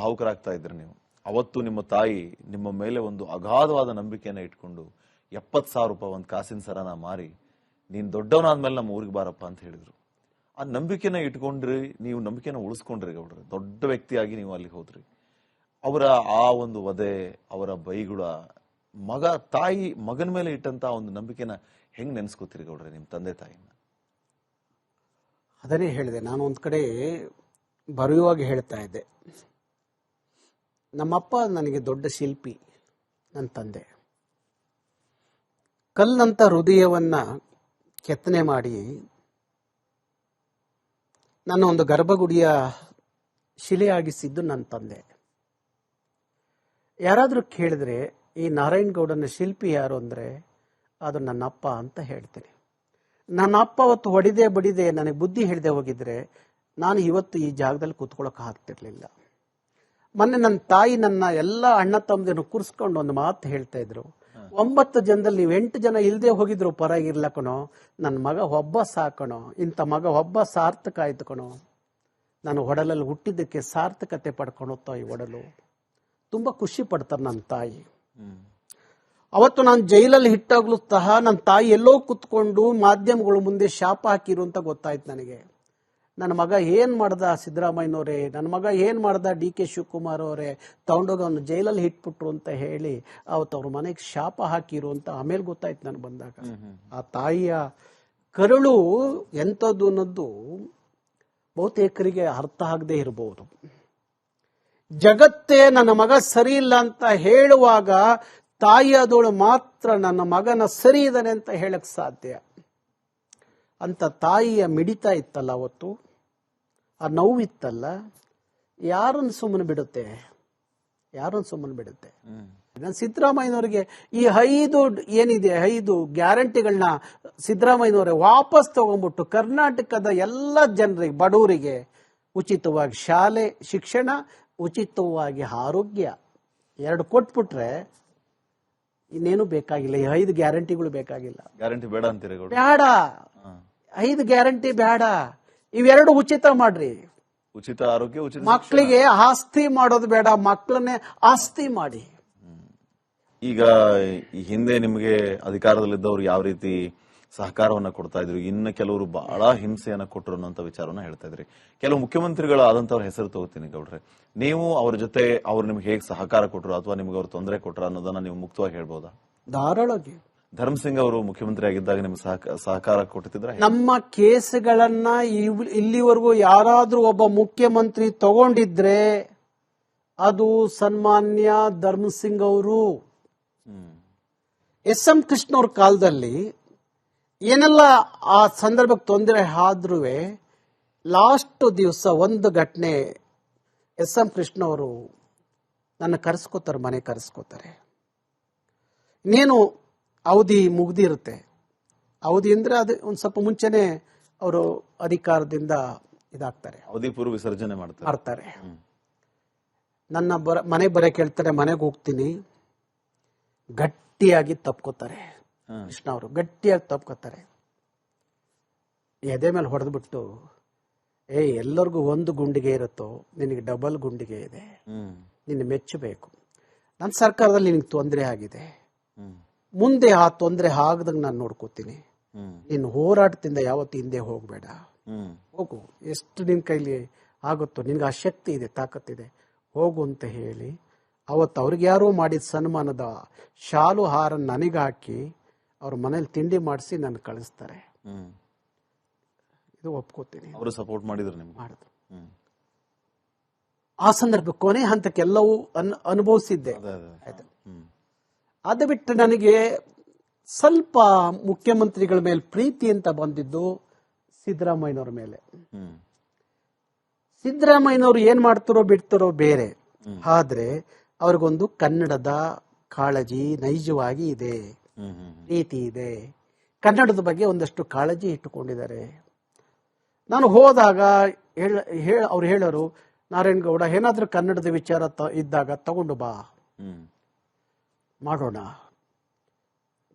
ಭಾವುಕರಾಗ್ತಾ ಇದ್ರಿ ನೀವು. ಅವತ್ತು ನಿಮ್ಮ ತಾಯಿ ನಿಮ್ಮ ಮೇಲೆ ಒಂದು ಅಗಾಧವಾದ ನಂಬಿಕೆಯನ್ನ ಇಟ್ಕೊಂಡು 70,000 ರೂಪಾಯಿ ಒಂದು ಕಾಸಿನ ಸರನ ಮಾರಿ ನೀನ್ ದೊಡ್ಡವನಾದ್ಮೇಲೆ ನಮ್ಮ ಊರಿಗೆ ಬಾರಪ್ಪ ಅಂತ ಹೇಳಿದ್ರು. ಆ ನಂಬಿಕೆನ ಇಟ್ಕೊಂಡ್ರಿ, ನೀವು ನಂಬಿಕೆನ ಉಳಿಸ್ಕೊಂಡ್ರಿ ಗೌಡ್ರೆ. ದೊಡ್ಡ ವ್ಯಕ್ತಿಯಾಗಿ ನೀವು ಅಲ್ಲಿಗೆ ಹೋದ್ರಿ. ಅವರ ಆ ಒಂದು ವಧೆ, ಅವರ ಬೈಗುಳ, ತಾಯಿ ಮಗನ ಮೇಲೆ ಇಟ್ಟಂತ ಒಂದು ನಂಬಿಕೆನ ಹೆಂಗ್ ನೆನ್ಸ್ಕೊತೀರಿ ಗೌಡ್ರೆ ನಿಮ್ ತಂದೆ ತಾಯಿನ? ಅದನ್ನೇ ಹೇಳಿದೆ ನಾನು. ಒಂದ್ ಕಡೆ ಬರೆಯುವಾಗ ಹೇಳ್ತಾ ಇದ್ದೆ, ನಮ್ಮಪ್ಪ ನನಗೆ ದೊಡ್ಡ ಶಿಲ್ಪಿ, ನನ್ನ ತಂದೆ ಕಲ್ಲಂತ ಹೃದಯವನ್ನ ಕೆತ್ತನೆ ಮಾಡಿ ನನ್ನ ಒಂದು ಗರ್ಭಗುಡಿಯ ಶಿಲೆಯಾಗಿಸಿದ್ದು ನನ್ನ ತಂದೆ. ಯಾರಾದರೂ ಕೇಳಿದ್ರೆ ಈ ನಾರಾಯಣಗೌಡನ ಶಿಲ್ಪಿ ಯಾರು ಅಂದ್ರೆ ಅದು ನನ್ನಪ್ಪ ಅಂತ ಹೇಳ್ತೇನೆ. ನನ್ನ ಅಪ್ಪ ಅವತ್ತು ಹೊಡಿದೆ ಬಡಿದೆ ನನಗೆ ಬುದ್ಧಿ ಹಿಡಿದೆ ಹೋಗಿದ್ರೆ ನಾನು ಇವತ್ತು ಈ ಜಾಗದಲ್ಲಿ ಕೂತ್ಕೊಳ್ಳೋಕೆ ಆಗ್ತಿರ್ಲಿಲ್ಲ. ಮೊನ್ನೆ ನನ್ನ ತಾಯಿ ನನ್ನ ಎಲ್ಲ ಅಣ್ಣ ತಮ್ಮದನ್ನು ಕೂರಿಸ್ಕೊಂಡು ಒಂದು ಮಾತು ಹೇಳ್ತಾ ಇದ್ರು, 9 ಜನದಲ್ಲಿ ನೀವು 8 ಜನ ಇಲ್ಲದೆ ಹೋಗಿದ್ರು ಪರಾಗಿರ್ಲ ಕಣೋ, ನನ್ನ ಮಗ ಒಬ್ಬ ಸಾಕಣೋ, ಇಂಥ ಮಗ ಒಬ್ಬ ಸಾರ್ಥಕ ಆಯ್ತು ಕಣೋ, ನಾನು ಒಡಲಲ್ಲಿ ಹುಟ್ಟಿದ್ದಕ್ಕೆ ಸಾರ್ಥಕತೆ ಪಡ್ಕೊಳೋ ಈ ಒಡಲು. ತುಂಬಾ ಖುಷಿ ಪಡ್ತಾರೆ ನನ್ನ ತಾಯಿ. ಅವತ್ತು ನಾನು ಜೈಲಲ್ಲಿ ಹಿಟ್ಟಾಗ್ಲೂ ಸಹ ನನ್ನ ತಾಯಿ ಎಲ್ಲೋ ಕುತ್ಕೊಂಡು ಮಾಧ್ಯಮಗಳು ಮುಂದೆ ಶಾಪ ಹಾಕಿರು ಅಂತ ಗೊತ್ತಾಯ್ತು ನನಗೆ. ನನ್ನ ಮಗ ಏನ್ ಮಾಡ್ದ ಸಿದ್ದರಾಮಯ್ಯನವರೇ, ನನ್ನ ಮಗ ಏನ್ ಮಾಡ್ದ DK ಶಿವಕುಮಾರ್ ಅವರೇ, ತಗೊಂಡೋಗಿ ಅವನು ಜೈಲಲ್ಲಿ ಹಿಟ್ಬಿಟ್ರು ಅಂತ ಹೇಳಿ ಅವತ್ತು ಅವ್ರ ಮನೆಗೆ ಶಾಪ ಹಾಕಿರು ಅಂತ ಆಮೇಲೆ ಗೊತ್ತಾಯ್ತು ನನಗೆ ಬಂದಾಗ. ಆ ತಾಯಿಯ ಕರುಳು ಎಂಥದ್ದು ಅನ್ನೋದು ಬಹುತೇಕರಿಗೆ ಅರ್ಥ ಆಗದೆ ಇರಬಹುದು. ಜಗತ್ತೇ ನನ್ನ ಮಗ ಸರಿ ಇಲ್ಲ ಅಂತ ಹೇಳುವಾಗ ತಾಯಿಯಾದವಳು ಮಾತ್ರ ನನ್ನ ಮಗನ ಸರಿ ಇದ್ದಾನೆ ಅಂತ ಹೇಳಕ್ ಸಾಧ್ಯ. ಅಂತ ತಾಯಿಯ ಮಿಡಿತ ಇತ್ತಲ್ಲ ಅವತ್ತು, ಆ ನೋವಿತ್ತಲ್ಲ, ಯಾರನ್ನು ಸುಮ್ಮನೆ ಬಿಡುತ್ತೆ? ಯಾರನ್ನು ಸುಮ್ಮನೆ ಬಿಡುತ್ತೆ? ನಾನು ಸಿದ್ದರಾಮಯ್ಯನವರಿಗೆ ಈ 5 ಗ್ಯಾರಂಟಿಗಳನ್ನ ಸಿದ್ದರಾಮಯ್ಯನವರೇ ವಾಪಸ್ ತಗೊಂಡ್ಬಿಟ್ಟು ಕರ್ನಾಟಕದ ಎಲ್ಲ ಜನರಿಗೆ, ಬಡವರಿಗೆ ಉಚಿತವಾಗಿ ಶಾಲೆ ಶಿಕ್ಷಣ, ಉಚಿತವಾಗಿ ಆರೋಗ್ಯ 2 ಕೊಟ್ಬಿಟ್ರೆ ಇನ್ನೇನು ಬೇಕಾಗಿಲ್ಲ. ಈ 5 ಗ್ಯಾರಂಟಿಗಳು ಬೇಕಾಗಿಲ್ಲ. ಗ್ಯಾರಂಟಿ ಬೇಡ ಅಂತೀರಿ? ಬೇಡ, 5 ಗ್ಯಾರಂಟಿ ಬೇಡ, ಇವೆರಡು ಉಚಿತ ಮಾಡ್ರಿ. ಉಚಿತ ಆರೋಗ್ಯ, ಉಚಿತ ಮಕ್ಕಳಿಗೆ ಆಸ್ತಿ ಮಾಡೋದು ಬೇಡ, ಮಕ್ಕಳನ್ನೇ ಆಸ್ತಿ ಮಾಡಿ. ಈಗ ಈ ಹಿಂದೆ ನಿಮಗೆ ಅಧಿಕಾರದಲ್ಲಿದ್ದವರು ಯಾವ ರೀತಿ ಸಹಕಾರವನ್ನ ಕೊಡ್ತಾ ಇದ್ರು, ಇನ್ನು ಕೆಲವರು ಬಹಳ ಹಿಂಸೆಯನ್ನ ಕೊಟ್ಟರು ಅನ್ನೋಂಥ ವಿಚಾರವನ್ನ ಹೇಳ್ತಾ ಇದ್ರಿ. ಕೆಲವು ಮುಖ್ಯಮಂತ್ರಿಗಳು ಆದಂತವ್ರ ಹೆಸರು ತಗೋತೀನಿ ಗೌಡ್ರೆ, ನೀವು ಅವ್ರ ಜೊತೆ ಅವ್ರು ನಿಮ್ಗೆ ಹೇಗೆ ಸಹಕಾರ ಕೊಟ್ಟರು ಅಥವಾ ನಿಮ್ಗೆ ಅವ್ರು ತೊಂದರೆ ಕೊಟ್ಟರು ಅನ್ನೋದನ್ನ ನೀವು ಮುಕ್ತವಾಗಿ ಹೇಳ್ಬೋದಾ? ಧಾರಾಳವಾಗಿ. ಧರ್ಮಸಿಂಗ್ ಅವರು ಮುಖ್ಯಮಂತ್ರಿ ಆಗಿದ್ದಾಗ ನಿಮ್ಗೆ ಸಹಕಾರ ಕೊಟ್ಟಿದ್ರ? ನಮ್ಮ ಕೇಸುಗಳನ್ನ ಇಲ್ಲಿವರೆಗೂ ಯಾರಾದ್ರೂ ಒಬ್ಬ ಮುಖ್ಯಮಂತ್ರಿ ತಗೊಂಡಿದ್ರೆ ಅದು ಸನ್ಮಾನ್ಯ ಧರ್ಮಸಿಂಗ್ ಅವರು. SM ಕೃಷ್ಣ ಅವ್ರ ಕಾಲದಲ್ಲಿ ಏನೆಲ್ಲ ಆ ಸಂದರ್ಭಕ್ಕೆ ತೊಂದರೆ ಆದ್ರೂ ಲಾಸ್ಟ್ ದಿವಸ ಒಂದು ಘಟನೆ, SM ಕೃಷ್ಣ ಅವರು ನನ್ನ ಕರೆಸ್ಕೋತಾರೆ, ಮನೆ ಕರೆಸ್ಕೋತಾರೆ. ಇನ್ನೇನು ಅವಧಿ ಮುಗ್ದಿರುತ್ತೆ. ಅವಧಿ ಅಂದ್ರೆ ಅದು ಒಂದ್ ಸ್ವಲ್ಪ ಮುಂಚೆನೆ ಅವರು ಅಧಿಕಾರದಿಂದ ಇದಾಗ್ತಾರೆ, ಅವಧಿ ಪೂರ್ವ ವಿಸರ್ಜನೆ ಮಾಡ್ತಾರೆ. ನನ್ನ ಮನೆ ಬರಕ್ಕೆ ಹೇಳ್ತಾರೆ, ಮನೆಗೆ ಹೋಗ್ತೀನಿ. ಗಟ್ಟಿಯಾಗಿ ತಪ್ಕೋತಾರೆ ಕೃಷ್ಣ ಅವರು, ಗಟ್ಟಿಯಾಗಿ ತಪ್ಕೋತಾರೆ. ಎದೆ ಮೇಲೆ ಹೊಡೆದ್ಬಿಟ್ಟು, ಎಲ್ಲರಿಗೂ ಒಂದು ಗುಂಡಿಗೆ ಇರುತ್ತೋ, ನಿನಗೆ ಡಬಲ್ ಗುಂಡಿಗೆ ಇದೆ, ನಿನ್ನ ಮೆಚ್ಚಬೇಕು. ನನ್ನ ಸರ್ಕಾರದಲ್ಲಿ ನಿನಗೆ ತೊಂದರೆ ಆಗಿದೆ, ಮುಂದೆ ಆ ತೊಂದರೆ ಆಗದಂಗೆ ನಾನು ನೋಡ್ಕೋತೀನಿ. ನಿನ್ನ ಹೋರಾಟದಿಂದ ಯಾವತ್ತು ಹಿಂದೆ ಹೋಗ್ಬೇಡ, ಹೋಗು, ಎಷ್ಟು ನಿನ್ ಕೈಲಿ ಆಗುತ್ತೋ, ನಿನ್ಗೆ ಆ ಶಕ್ತಿ ಇದೆ, ತಾಕತ್ತಿದೆ, ಹೋಗು ಅಂತ ಹೇಳಿ ಅವತ್ತು ಅವ್ರಿಗೆ ಯಾರೋ ಮಾಡಿದ ಸನ್ಮಾನದ ಶಾಲು ಹಾರ ನನಗೆ ಹಾಕಿ ಅವ್ರ ಮನೇಲಿ ತಿಂಡಿ ಮಾಡಿಸಿ ನಾನು ಕಳಿಸ್ತಾರೆ. ಇದು ಒಪ್ಕೋತೀನಿ. ಅವರು ಸಪೋರ್ಟ್ ಮಾಡಿದ್ರು, ನಿಮ್ಗೆ ಮಾಡಿದ್ರು. ಆ ಸಂದರ್ಭ ಕೊನೆ ಹಂತಕ್ಕೆಲ್ಲವೂ ಅನುಭವಿಸಿದ್ದೆ. ಆಯ್ತು. ಅದು ಬಿಟ್ಟು ನನಗೆ ಸ್ವಲ್ಪ ಮುಖ್ಯಮಂತ್ರಿಗಳ ಮೇಲೆ ಪ್ರೀತಿ ಅಂತ ಬಂದಿದ್ದು ಸಿದ್ದರಾಮಯ್ಯನವ್ರ ಮೇಲೆ. ಸಿದ್ದರಾಮಯ್ಯನವರು ಏನ್ ಮಾಡ್ತಾರೋ ಬಿಡ್ತಾರೋ ಬೇರೆ, ಆದ್ರೆ ಅವ್ರಿಗೊಂದು ಕನ್ನಡದ ಕಾಳಜಿ ನೈಜವಾಗಿ ಇದೆ, ಪ್ರೀತಿ ಇದೆ, ಕನ್ನಡದ ಬಗ್ಗೆ ಒಂದಷ್ಟು ಕಾಳಜಿ ಇಟ್ಟುಕೊಂಡಿದ್ದಾರೆ. ನಾನು ಹೋದಾಗ ಅವ್ರು ಹೇಳೋರು, ನಾರಾಯಣಗೌಡ ಏನಾದ್ರೂ ಕನ್ನಡದ ವಿಚಾರ ಇದ್ದಾಗ ತಗೊಂಡು ಬಾ, ಮಾಡೋಣ,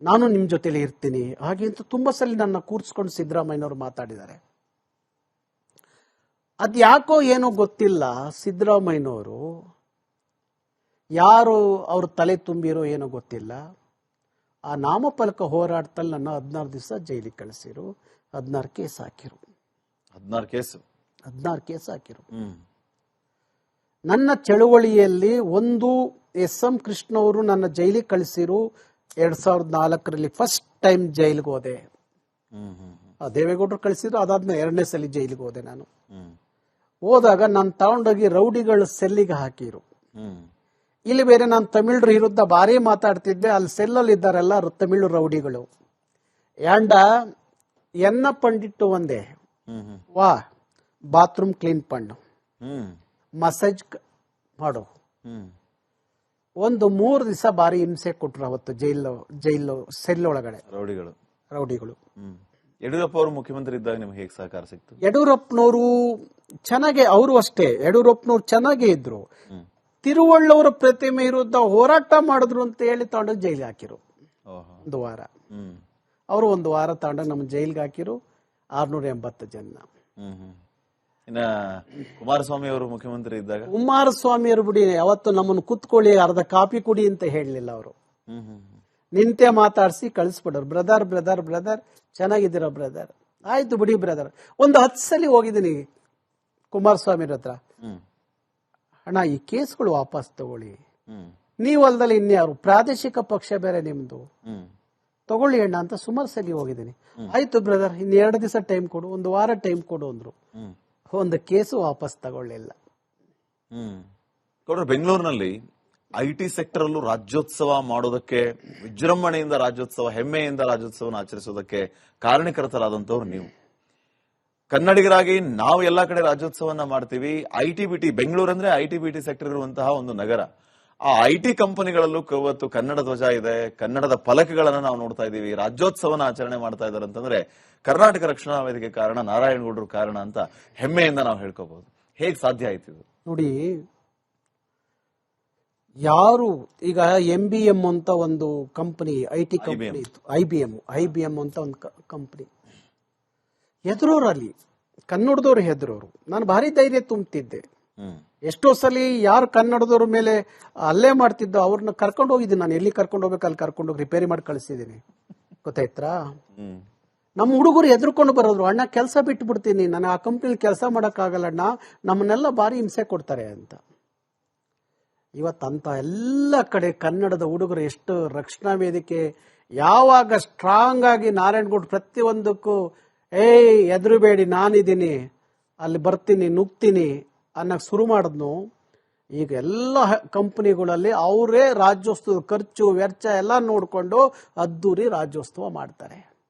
ನಾನು ನಿಮ್ ಜೊತೆಲಿ ಇರ್ತೀನಿ ಹಾಗೆ ಅಂತ ತುಂಬಾ ಸಲ ನನ್ನ ಕೂರ್ಸ್ಕೊಂಡು ಸಿದ್ದರಾಮಯ್ಯನವರು ಮಾತಾಡಿದ್ದಾರೆ. ಅದ್ಯಾಕೋ ಏನೋ ಗೊತ್ತಿಲ್ಲ, ಸಿದ್ದರಾಮಯ್ಯನವರು ಯಾರು ಅವ್ರ ತಲೆ ತುಂಬಿರೋ ಏನೋ ಗೊತ್ತಿಲ್ಲ. ಆ ನಾಮಫಲಕ ಹೋರಾಟದಲ್ಲಿ ನನ್ನ 16 ದಿವಸ ಜೈಲಿಗೆ ಕಳಿಸಿರು. 16 ಕೇಸ್ ಹಾಕಿರು. 16 ಕೇಸು. 16 ಕೇಸ್ ಹಾಕಿರು. ನನ್ನ ಚಳುವಳಿಯಲ್ಲಿ ಒಂದು ಎಸ್.ಎಂ. ಕೃಷ್ಣ ಅವರು ನನ್ನ ಜೈಲಿಗೆ ಕಳಿಸಿರು. 2004ರಲ್ಲಿ ಫಸ್ಟ್ ಟೈಮ್ ಜೈಲಿಗೆ ಹೋದೆ. ದೇವೇಗೌಡರು ಕಳಿಸಿದ್ರು. ಅದಾದ್ಮೇಲೆ 2ನೇ ಸಲ ಜೈಲಿಗೆ ಹೋದೆ. ನಾನು ಹೋದಾಗ ನಾನು ತಗೊಂಡೋಗಿ ರೌಡಿಗಳ ಸೆಲ್ಲಿಗೆ ಹಾಕಿರು. ಇಲ್ಲಿ ಬೇರೆ ನಾನು ತಮಿಳರ ವಿರುದ್ಧ ಭಾರಿ ಮಾತಾಡ್ತಿದ್ದೆ. ಅಲ್ಲಿ ಸೆಲ್ಲಲ್ಲಿ ಇದ್ದಾರೆಲ್ಲ ತಮಿಳು ರೌಡಿಗಳು. ಯಾಂಡ ಎನ್ನ ಪಂಡಿಟ್ಟು ಒಂದೇ ವಾ ಬಾತ್ರೂಮ್ ಕ್ಲೀನ್ ಪಣ್ಣು, ಮಸಾಜ್ ಮಾಡು. ಒಂದು 3 ದಿವಸ ಭಾರಿ ಹಿಂಸೆ ಕೊಟ್ರು ಅವತ್ತು ಜೈಲು ಸೆಲ್ ಒಳಗಡೆ ರೌಡಿಗಳು. ಯಡಿಯೂರಪ್ಪ ಅವರು ಮುಖ್ಯಮಂತ್ರಿ ಇದ್ದಾಗ ನಿಮ್ಗೆ ಹೇಗೆ ಸಹಕಾರ ಸಿಕ್ತು? ಯಡಿಯೂರಪ್ಪನವರು ಚೆನ್ನಾಗೆ, ಅವರು ಅಷ್ಟೇ ಯಡಿಯೂರಪ್ಪನವ್ರು ಚೆನ್ನಾಗೇ ಇದ್ರು. ತಿರುವಳ್ಳವರ ಪ್ರತಿಮೆ ವಿರುದ್ಧ ಹೋರಾಟ ಮಾಡಿದ್ರು ಅಂತ ಹೇಳಿ ತಗೊಂಡೋಗಿ ಜೈಲಿಗೆ ಹಾಕಿರು. 1 ವಾರ ಅವರು 1 ವಾರ ತಗೊಂಡೋಗಿ ನಮ್ಮ ಜೈಲಿಗೆ ಹಾಕಿರು. 680 ಜನ. ಇನ್ನ ಕುಮಾರಸ್ವಾಮಿ ಅವರು ಮುಖ್ಯಮಂತ್ರಿ ಇದ್ದಾಗ? ಕುಮಾರಸ್ವಾಮಿ ಅವರು ಬಿಡಿ, ಅವತ್ತು ನಮ್ಮನ್ನು ಕುತ್ಕೊಳ್ಳಿ ಅರ್ಧ ಕಾಫಿ ಕುಡಿ ಅಂತ ಹೇಳಲಿಲ್ಲ. ಅವರು ನಿಂತೆ ಮಾತಾಡಿಸಿ ಕಳಿಸ್ಬಿಡೋರು. ಬ್ರದರ್ ಬ್ರದರ್ ಬ್ರದರ್ ಚೆನ್ನಾಗಿದ್ದೀರಾ ಬ್ರದರ್, ಆಯ್ತು ಬಿಡಿ ಬ್ರದರ್. ಒಂದು 10 ಸಲ ಹೋಗಿದ್ದೀನಿ ಕುಮಾರಸ್ವಾಮಿ ಹತ್ರ. ಅಣ್ಣ ಈ ಕೇಸ್ಗಳು ವಾಪಸ್ ತಗೊಳ್ಳಿ, ನೀವು ಅಲ್ದಲ್ಲಿ ಇನ್ಯಾರು, ಪ್ರಾದೇಶಿಕ ಪಕ್ಷ ಬೇರೆ ನಿಮ್ದು, ತಗೊಳ್ಳಿ ಅಣ್ಣ ಅಂತ ಸುಮಾರು ಸಲ ಹೋಗಿದ್ದೀನಿ. ಆಯ್ತು ಬ್ರದರ್, ಇನ್ನು 2 ದಿವಸ ಟೈಮ್ ಕೊಡು, 1 ವಾರ ಟೈಮ್ ಕೊಡು ಅಂದ್ರು. ಒಂದು ಕೇಸು ವಾಪಸ್ ತಗೊಳ್ಳಿಲ್ಲ. ಬೆಂಗಳೂರಿನಲ್ಲಿ IT ಸೆಕ್ಟರ್ ಅಲ್ಲೂ ರಾಜ್ಯೋತ್ಸವ ಮಾಡೋದಕ್ಕೆ, ವಿಜೃಂಭಣೆಯಿಂದ ರಾಜ್ಯೋತ್ಸವ, ಹೆಮ್ಮೆಯಿಂದ ರಾಜ್ಯೋತ್ಸವನ ಆಚರಿಸೋದಕ್ಕೆ ಕಾರಣಕರ್ತರಾದಂತವ್ರು ನೀವು. ಕನ್ನಡಿಗರಾಗಿ ನಾವು ಎಲ್ಲಾ ಕಡೆ ರಾಜ್ಯೋತ್ಸವನ್ನ ಮಾಡ್ತೀವಿ. IT-BT ಬೆಂಗಳೂರು ಅಂದ್ರೆ IT-BT ಸೆಕ್ಟರ್ ಇರುವಂತಹ ಒಂದು ನಗರ. ಆ IT ಕಂಪನಿಗಳಲ್ಲೂ ಇವತ್ತು ಕನ್ನಡ ಧ್ವಜ ಇದೆ, ಕನ್ನಡದ ಫಲಕಗಳನ್ನ ನಾವು ನೋಡ್ತಾ ಇದೀವಿ, ರಾಜ್ಯೋತ್ಸವನ ಆಚರಣೆ ಮಾಡ್ತಾ ಇದಾರೆ ಅಂತಂದ್ರೆ ಕರ್ನಾಟಕ ರಕ್ಷಣಾ ವೇದಿಕೆ ಕಾರಣ, ನಾರಾಯಣಗೌಡರು ಕಾರಣ ಅಂತ ಹೆಮ್ಮೆಯಿಂದ ನಾವು ಹೇಳ್ಕೋಬಹುದು. ಹೇಗ್ ಸಾಧ್ಯ ಆಯ್ತು ಇದು? ನೋಡಿ, ಯಾರು ಈಗ MBM ಅಂತ ಒಂದು ಕಂಪನಿ, IT ಕಂಪನಿ ಇತ್ತು, IBM ಅಂತ ಒಂದು ಕಂಪನಿ. ಹೆದರೋರಲ್ಲಿ ಕನ್ನಡದವ್ರು ಹೆದರೋರು. ನಾನು ಭಾರಿ ಧೈರ್ಯ ತುಂಬುತ್ತಿದ್ದೆ. ಎಷ್ಟೋ ಸಲ ಯಾರು ಕನ್ನಡದವ್ರ ಮೇಲೆ ಅಲ್ಲೇ ಮಾಡ್ತಿದ್ದೋ ಅವ್ರನ್ನ ಕರ್ಕೊಂಡು ಹೋಗಿದ್ದೀನಿ. ನಾನು ಎಲ್ಲಿ ಕರ್ಕೊಂಡು ಹೋಗ್ಬೇಕು ಅಲ್ಲಿ ಕರ್ಕೊಂಡು ಹೋಗಿ ರಿಪೇರಿ ಮಾಡಿ ಕಳಿಸಿದ್ದೀನಿ. ಗೊತ್ತಾಯ್ತಾ? ನಮ್ಮ ಹುಡುಗರು ಎದ್ರುಕೊಂಡು ಬರೋದ್ರು, ಅಣ್ಣ ಕೆಲಸ ಬಿಟ್ಟು ಬಿಡ್ತೀನಿ, ನಾನು ಆ ಕಂಪ್ನಿಲಿ ಕೆಲಸ ಮಾಡಕ್ಕಾಗಲ್ಲ ಅಣ್ಣ, ನಮ್ಮನ್ನೆಲ್ಲ ಭಾರಿ ಹಿಂಸೆ ಕೊಡ್ತಾರೆ ಅಂತ. ಇವತ್ತಂತ ಎಲ್ಲ ಕಡೆ ಕನ್ನಡದ ಹುಡುಗರು ಎಷ್ಟು ರಕ್ಷಣಾ ವೇದಿಕೆ ಯಾವಾಗ ಸ್ಟ್ರಾಂಗ್ ಆಗಿ ನಾರಾಯಣಗೌಡ ಪ್ರತಿಯೊಂದಕ್ಕೂ ಎದುರುಬೇಡಿ ನಾನಿದ್ದೀನಿ, ಅಲ್ಲಿ ಬರ್ತೀನಿ, ನುಗ್ತೀನಿ ಅನ್ನಕ್ ಶುರು ಮಾಡಿದ್ನು. ಈಗ ಎಲ್ಲ ಕಂಪನಿಗಳಲ್ಲಿ ಅವರೇ ರಾಜ್ಯೋತ್ಸವ ಖರ್ಚು ವೆಚ್ಚ ಎಲ್ಲ ನೋಡಿಕೊಂಡು ಅದ್ದೂರಿ ರಾಜ್ಯೋತ್ಸವ ಮಾಡ್ತಾರೆ.